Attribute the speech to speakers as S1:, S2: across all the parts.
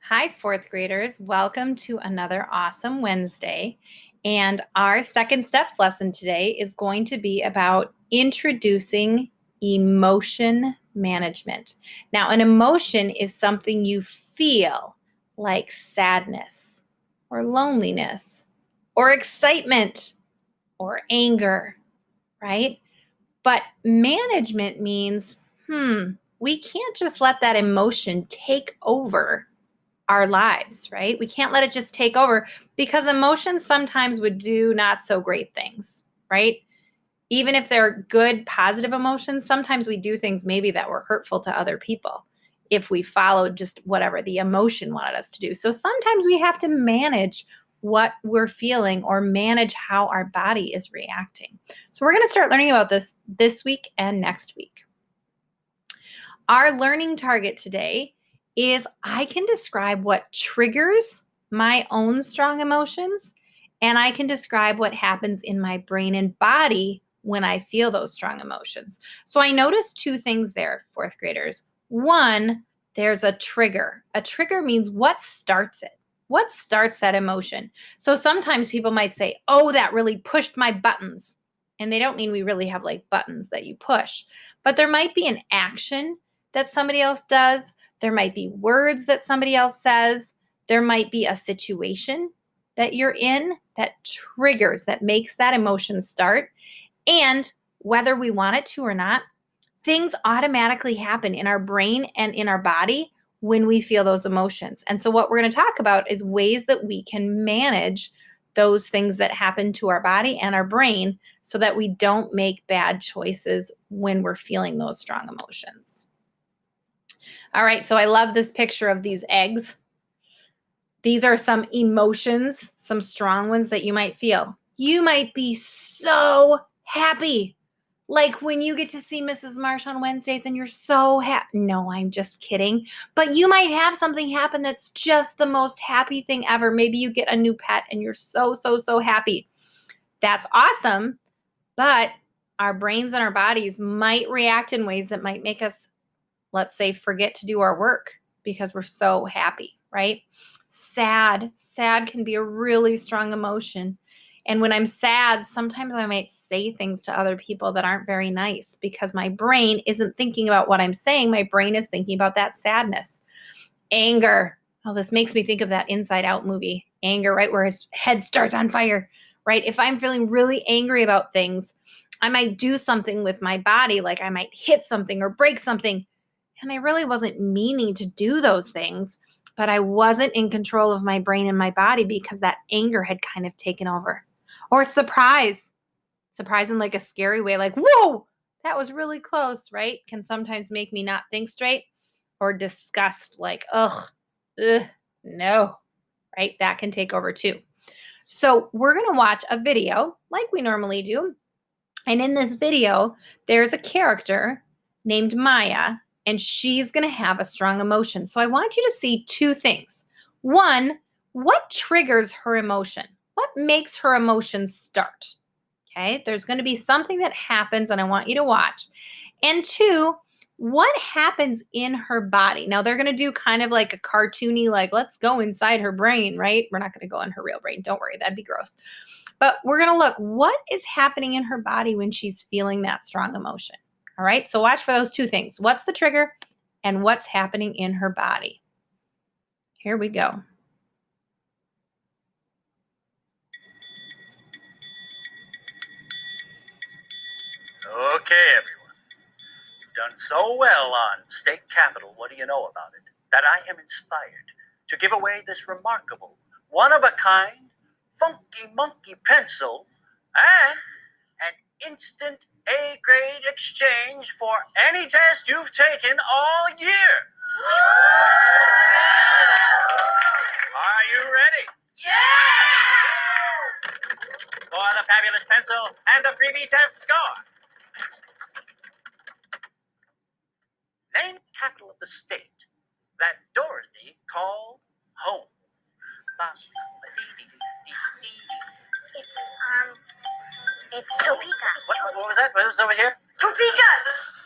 S1: Hi, fourth graders. Welcome to another awesome Wednesday. And our second steps lesson today is going to be about introducing emotion management. Now, an emotion is something you feel, like sadness or loneliness or excitement or anger, right? But management means, we can't just let that emotion take over our lives, right? We can't let it just take over because emotions sometimes would do not so great things, right? Even if they're good, positive emotions, sometimes we do things maybe that were hurtful to other people if we followed just whatever the emotion wanted us to do. So sometimes we have to manage what we're feeling or manage how our body is reacting. So we're going to start learning about this week and next week. Our learning target today is I can describe what triggers my own strong emotions, and I can describe what happens in my brain and body when I feel those strong emotions. So I noticed two things there, fourth graders. One, there's a trigger. A trigger means what starts it. What starts that emotion? So sometimes people might say, oh, that really pushed my buttons. And they don't mean we really have like buttons that you push, but there might be an action that somebody else does. There might be words that somebody else says. There might be a situation that you're in that triggers, that makes that emotion start. And whether we want it to or not, things automatically happen in our brain and in our body when we feel those emotions. And so, what we're going to talk about is ways that we can manage those things that happen to our body and our brain so that we don't make bad choices when we're feeling those strong emotions. All right, so I love this picture of these eggs. These are some emotions, some strong ones that you might feel. You might be so happy, like when you get to see Mrs. Marsh on Wednesdays and you're so happy. No, I'm just kidding. But you might have something happen that's just the most happy thing ever. Maybe you get a new pet and you're so, so, so happy. That's awesome. But our brains and our bodies might react in ways that might make us, let's say, forget to do our work because we're so happy, right? Sad can be a really strong emotion. And when I'm sad, sometimes I might say things to other people that aren't very nice because my brain isn't thinking about what I'm saying. My brain is thinking about that sadness. Anger. Oh, this makes me think of that Inside Out movie, Anger, right? Where his head starts on fire, right? If I'm feeling really angry about things, I might do something with my body, like I might hit something or break something. And I really wasn't meaning to do those things, but I wasn't in control of my brain and my body because that anger had kind of taken over. Or surprise in like a scary way, like, whoa, that was really close, right? Can sometimes make me not think straight. Or disgust, like, ugh, no, right? That can take over too. So we're going to watch a video like we normally do. And in this video, there's a character named Maya, and she's going to have a strong emotion. So I want you to see two things. One, what triggers her emotion? What makes her emotion start? Okay, there's going to be something that happens, and I want you to watch. And two, what happens in her body? Now, they're going to do kind of like a cartoony, like, let's go inside her brain, right? We're not going to go in her real brain. Don't worry, that'd be gross. But we're going to look what is happening in her body when she's feeling that strong emotion. All right, so watch for those two things. What's the trigger and what's happening in her body? Here we go.
S2: Okay, everyone. You've done so well on State Capitol, what do you know about it? That I am inspired to give away this remarkable, one-of-a-kind, funky monkey pencil and an instant A-grade exchange for any test you've taken all year. Are you ready? Yeah! For the fabulous pencil and the freebie test score. Name the capital of the state that Dorothy called home.
S3: It's Topeka.
S2: What was that? What was over here?
S3: Topeka!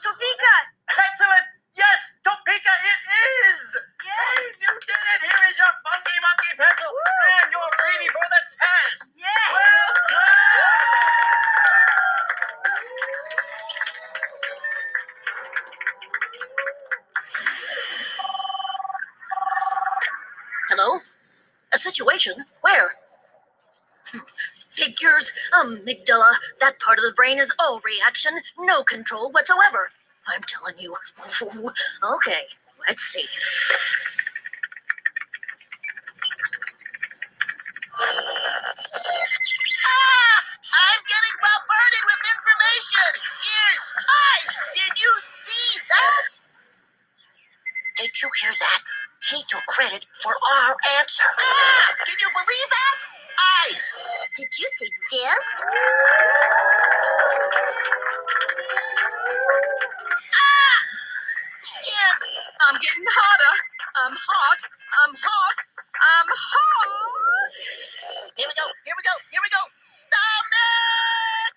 S3: Topeka!
S2: Excellent! Yes, Topeka it is! Yes, you did it! Here is
S3: Hello? A situation? Where? Figures, amygdala, that part of the brain is all reaction, no control whatsoever. I'm telling you. Okay, let's see. I'm getting bombarded with information! Ears, eyes, did you see that? Did you hear that? He took credit for our answer. Can you believe that? Eyes! Did you see this? Skin! I'm getting hotter. I'm hot. I'm hot. I'm hot. Here we go. Here we go. Here we go. Stomach!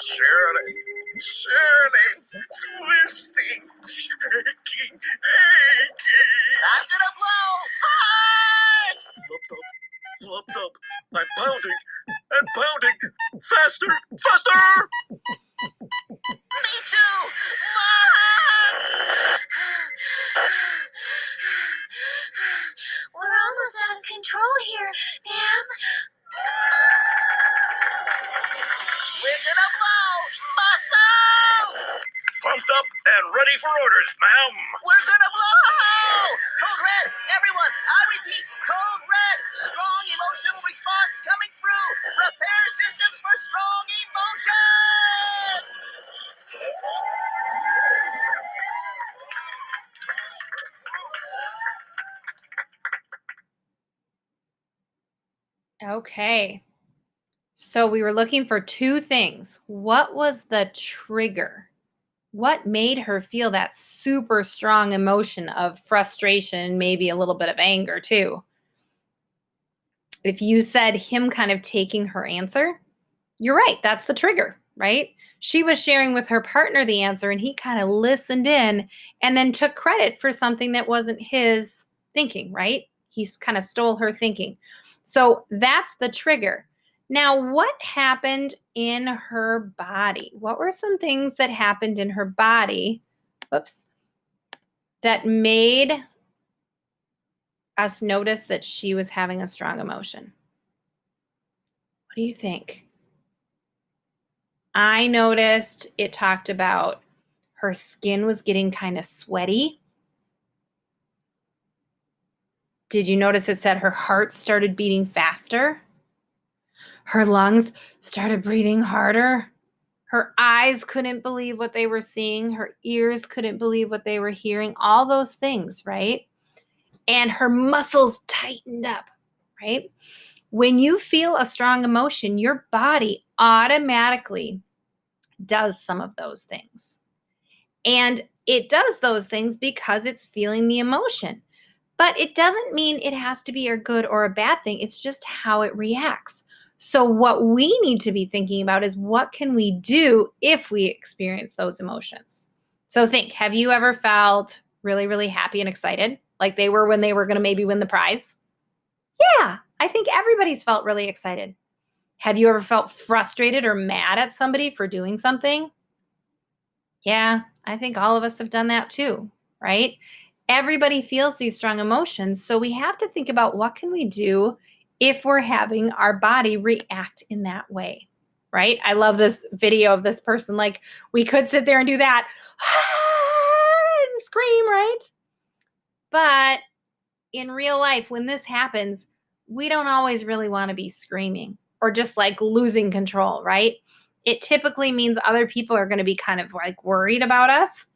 S2: Shirley, twisting, shaking, aching.
S3: I'm gonna blow hard!
S2: Lumped up. I'm pounding and pounding. Faster, faster!
S3: Me too! Lungs! We're almost out of control here, ma'am. We're gonna blow muscles!
S2: Pumped up and ready for orders, ma'am.
S3: We're gonna blow! Code red, everyone! I repeat, code red! Strong emotional response coming through! Prepare systems for strong emotion!
S1: Okay. So we were looking for two things. What was the trigger? What made her feel that super strong emotion of frustration, maybe a little bit of anger too? If you said him kind of taking her answer, you're right. That's the trigger, right? She was sharing with her partner the answer and he kind of listened in and then took credit for something that wasn't his thinking, right? He kind of stole her thinking. So that's the trigger. Now, what happened in her body? What were some things that happened in her body, that made us notice that she was having a strong emotion? What do you think? I noticed it talked about her skin was getting kind of sweaty. Did you notice it said her heart started beating faster? Her lungs started breathing harder. Her eyes couldn't believe what they were seeing. Her ears couldn't believe what they were hearing. All those things, right? And her muscles tightened up, right? When you feel a strong emotion, your body automatically does some of those things. And it does those things because it's feeling the emotion. But it doesn't mean it has to be a good or a bad thing. It's just how it reacts. So what we need to be thinking about is what can we do if we experience those emotions? So think, have you ever felt really, really happy and excited like they were when they were going to maybe win the prize? Yeah, I think everybody's felt really excited. Have you ever felt frustrated or mad at somebody for doing something? Yeah, I think all of us have done that too, right? Everybody feels these strong emotions. So we have to think about what can we do if we're having our body react in that way, right? I love this video of this person. Like we could sit there and do that and scream, right? But in real life, when this happens, we don't always really want to be screaming or just like losing control, right? It typically means other people are going to be kind of like worried about us.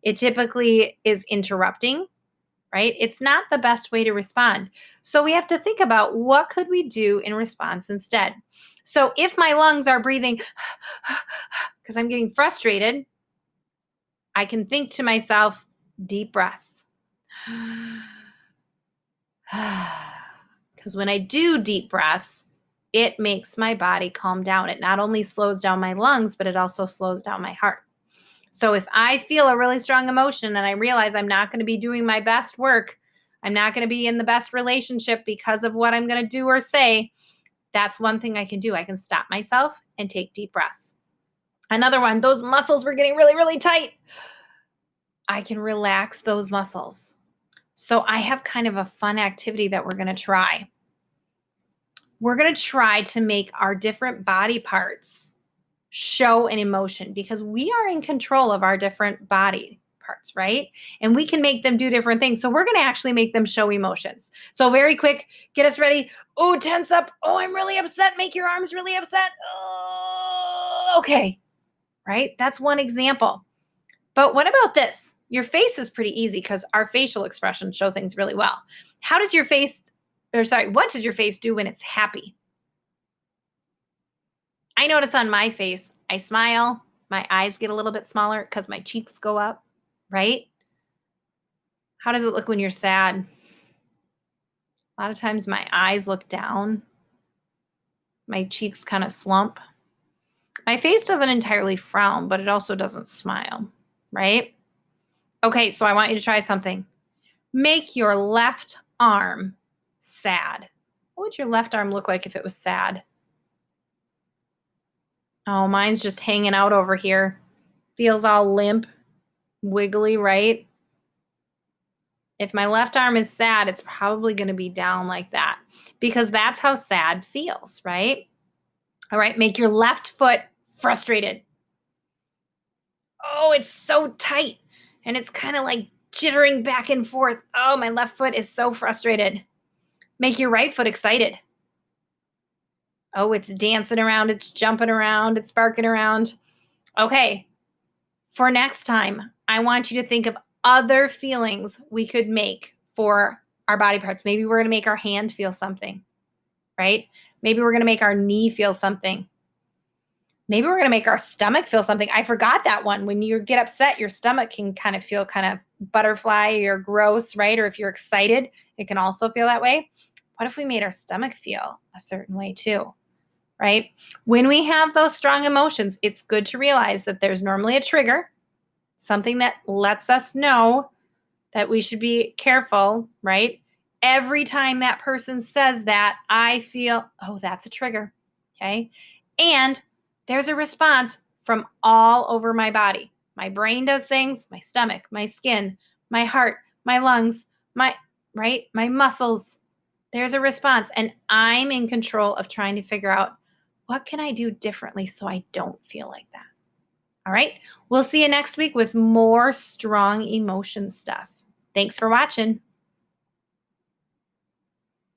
S1: It typically is interrupting, right? It's not the best way to respond. So we have to think about what could we do in response instead. So if my lungs are breathing because I'm getting frustrated, I can think to myself, deep breaths. Because when I do deep breaths, it makes my body calm down. It not only slows down my lungs, but it also slows down my heart. So if I feel a really strong emotion and I realize I'm not going to be doing my best work, I'm not going to be in the best relationship because of what I'm going to do or say, that's one thing I can do. I can stop myself and take deep breaths. Another one, those muscles were getting really, really tight. I can relax those muscles. So I have kind of a fun activity that we're going to try. We're going to try to make our different body parts show an emotion because we are in control of our different body parts, right? And we can make them do different things. So we're going to actually make them show emotions. So very quick, get us ready. Oh, tense up. Oh, I'm really upset. Make your arms really upset. Oh, okay. Right? That's one example. But what about this? Your face is pretty easy because our facial expressions show things really well. What does your face do when it's happy? I notice on my face, I smile, my eyes get a little bit smaller because my cheeks go up, right? How does it look when you're sad? A lot of times my eyes look down, my cheeks kind of slump. My face doesn't entirely frown, but it also doesn't smile, right? Okay, so I want you to try something. Make your left arm sad. What would your left arm look like if it was sad? Oh, mine's just hanging out over here. Feels all limp, wiggly, right? If my left arm is sad, it's probably going to be down like that because that's how sad feels, right? All right, make your left foot frustrated. Oh, it's so tight and it's kind of like jittering back and forth. Oh, my left foot is so frustrated. Make your right foot excited. Oh, it's dancing around, it's jumping around, it's barking around. Okay, for next time, I want you to think of other feelings we could make for our body parts. Maybe we're going to make our hand feel something, right? Maybe we're going to make our knee feel something. Maybe we're going to make our stomach feel something. I forgot that one. When you get upset, your stomach can kind of feel kind of butterfly or gross, right? Or if you're excited, it can also feel that way. What if we made our stomach feel a certain way too? Right? When we have those strong emotions, it's good to realize that there's normally a trigger, something that lets us know that we should be careful, right? Every time that person says that, I feel, oh, that's a trigger. Okay. And there's a response from all over my body. My brain does things, my stomach, my skin, my heart, my lungs, my muscles. There's a response. And I'm in control of trying to figure out what can I do differently so I don't feel like that. All right. We'll see you next week with more strong emotion stuff. Thanks for watching.